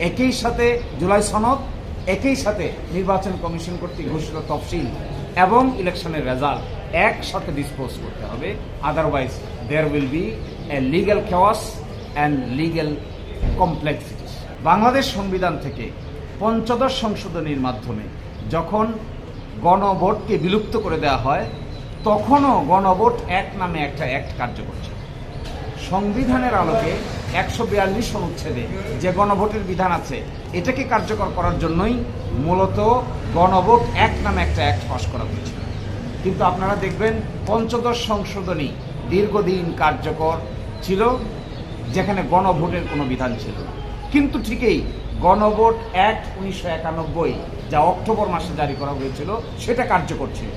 একই সাথে জুলাই সনদ, একই সাথে নির্বাচন কমিশন কর্তৃক ঘোষিত তফসিল এবং ইলেকশনের রেজাল্ট একসাথে ডিসপোজ করতে হবে। Otherwise there will be a legal chaos and legal complexities. Bangladesh সংবিধান থেকে পঞ্চদশ সংশোধনীর মাধ্যমে যখন গণভোটকে বিলুপ্ত করে দেওয়া হয়, তখনও গণভোট অ্যাক্ট নামে একটা অ্যাক্ট কার্যকর ছিল। সংবিধানের আলোকে 142 অনুচ্ছেদে যে গণভোটের বিধান আছে, এটাকে কার্যকর করার জন্যই মূলত গণভোট অ্যাক্ট নামে একটা অ্যাক্ট পাস করা হয়েছিল। কিন্তু আপনারা দেখবেন পঞ্চদশ সংশোধনী দীর্ঘদিন কার্যকর ছিল, যেখানে গণভোটের কোনো বিধান ছিল না। কিন্তু ঠিকই গণভোট অ্যাক্ট 1991 যা অক্টোবর মাসে জারি করা হয়েছিল, সেটা কার্যকর ছিল।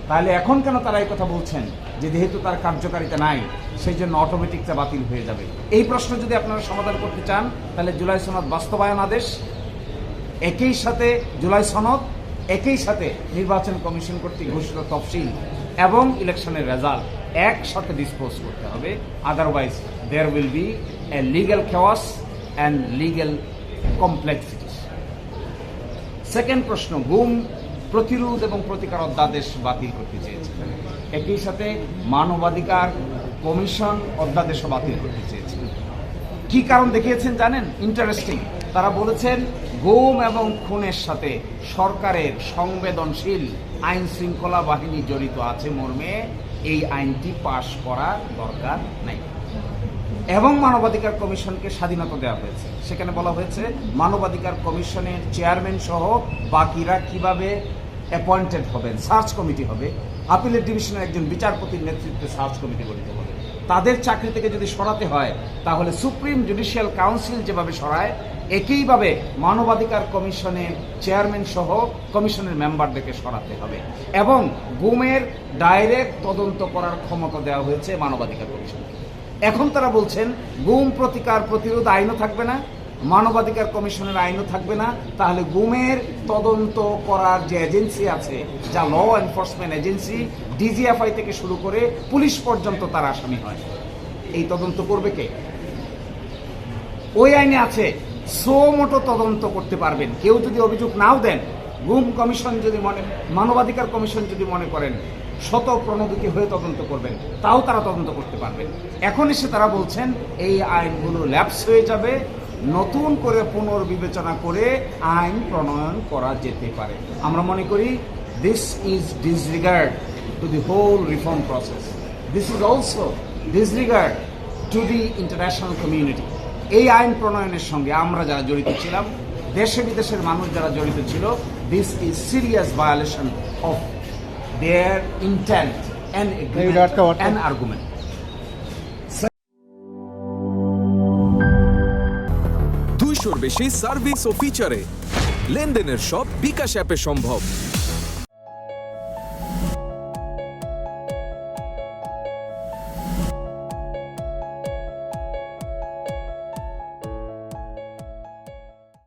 তাহলে এখন কেন তারা এই কথা বলছেন যে যেহেতু তার কার্যকারিতা নাই, সেই জন্য অটোমেটিক তা বাতিল হয়ে যাবে? এই প্রশ্ন যদি আপনারা সমাধান করতে চান, তাহলে জুলাই সনদ বাস্তবায়ন আদেশ, একই সাথে জুলাই সনদ, একই সাথে নির্বাচন কমিশন কর্তৃক ঘোষিত তফসিল এবং ইলেকশনের রেজাল্ট একসাথে ডিসপোজ করতে হবে। Otherwise there will be a legal chaos and legal complexities. Second প্রশ্ন, গুম প্রতিরোধ এবং প্রতিকার অধ্যাদেশ বাতিল করতে চেয়েছিলেন, একই সাথে মানবাধিকার কমিশন অধ্যাদেশও বাতিল করতে চেয়েছিলেন। কি কারণ দেখিয়েছেন জানেন? ইন্টারেস্টিং। তারা বলেছেন গুম এবং খুনের সাথে সরকারের সংবেদনশীল আইন শৃঙ্খলা বাহিনী জড়িত আছে মর্মে এই আইনটি পাশ করা দরকার নাই। এবং মানবাধিকার কমিশনকে স্বাধীনতা দেওয়া হয়েছে। সেখানে বলা হয়েছে মানবাধিকার কমিশনের চেয়ারম্যান সহ বাকিরা কিভাবে অ্যাপয়েন্টেড হবেন, সার্চ কমিটি হবে, আপিলের ডিভিশনের একজন বিচারপতির নেতৃত্বে সার্চ কমিটি গঠিত হবে। তাদের চাকরি থেকে যদি সরাতে হয়, তাহলে সুপ্রিম জুডিশিয়াল কাউন্সিল যেভাবে সরায়, একইভাবে মানবাধিকার কমিশনের চেয়ারম্যান সহ কমিশনের মেম্বারদেরকে সরাতে হবে। এবং গুমের ডাইরেক্ট তদন্ত করার ক্ষমতা দেওয়া হয়েছে মানবাধিকার কমিশনকে। এখন তারা বলছেন গুম প্রতিকার প্রতিরোধ আইনও থাকবে না, মানবাধিকার কমিশনের আইনও থাকবে না। তাহলে গুমের তদন্ত করার যে এজেন্সি আছে, যা ল এনফোর্সমেন্ট এজেন্সি, ডিজিএফআই থেকে শুরু করে পুলিশ পর্যন্ত তার আসামি হয়, এই তদন্ত করবে কে? ওই আইনে আছে সো মোটো তদন্ত করতে পারবেন। কেউ যদি অভিযোগ নাও দেন, গুম কমিশন যদি মানবাধিকার কমিশন যদি মনে করেন শত প্রণোদিত হয়ে তদন্ত করবেন, তাও তারা তদন্ত করতে পারবেন। এখন এসে তারা বলছেন এই আইনগুলো ল্যাপস হয়ে যাবে, নতুন করে পুনর্বিবেচনা করে আইন প্রণয়ন করা যেতে পারে। আমরা মনে করি this is disregard to the whole reform process. This is also disregard to the international community. এই আইন প্রণয়নের সঙ্গে আমরা যারা জড়িত ছিলাম, দেশে বিদেশের মানুষ যারা জড়িত ছিল, this is serious violation of their intent and agreement and argument. দুইশোর বেশি সার্ভিস ও ফিচারে লেনদেনের সব বিকাশ অ্যাপে সম্ভব।